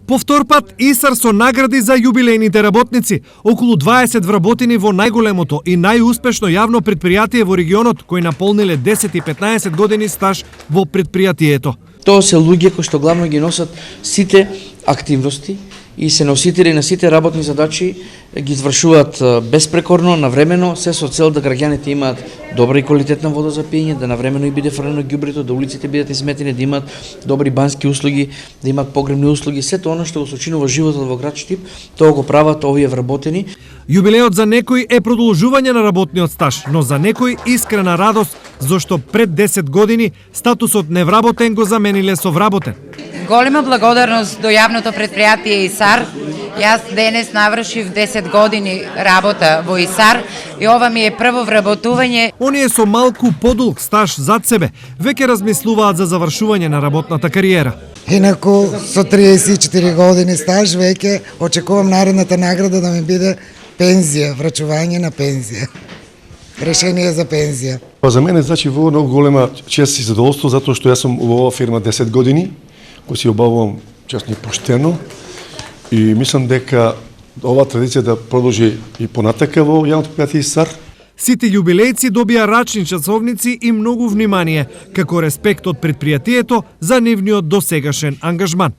По втор пат ИСАР со награди за јубилејните работници, околу 20 вработени во најголемото и најуспешно јавно предпријатие во регионот кои наполниле 10 и 15 години стаж во предпријатието. Тоа се луѓе кои што главно ги носат сите активности и се носители на сите работни задачи, ги извршуваат безпрекорно, навремено, се со цел да граѓаните имаат добра и квалитетна вода за пиење, да навремено и биде фрлено ѓубрито, да улиците бидат изметени, да имаат добри бански услуги, да имаат погребни услуги, сето она што го сочинува животот во град Штип, тоа го прават овие вработени. Јубилеот за некои е продолжување на работниот стаж, но за некои искрена радост, зашто пред 10 години статусот невработен го замениле со вработен. Голема благодарност до јавното предпријатие ИСАР. Јас денес навршив 10 години работа во ИСАР и ова ми е прво вработување. Оние со малку подолг стаж зад себе веќе размислуваат за завршување на работната кариера. Инаку со 34 години стаж веќе очекувам наредната награда да ми биде пензија, врачување на пензија. Решение за пензија. За мене значи во многу голема чест и задоволство затоа што јас сум во оваа фирма 10 години, кој си обавувам честно и поштено и мислам дека оваа традиција да продолжи и понатака во јавното предпријатие ИСАР. Сите јубилејци добија рачни часовници и многу внимание, како респект од предпријатието за нивниот досегашен ангажман.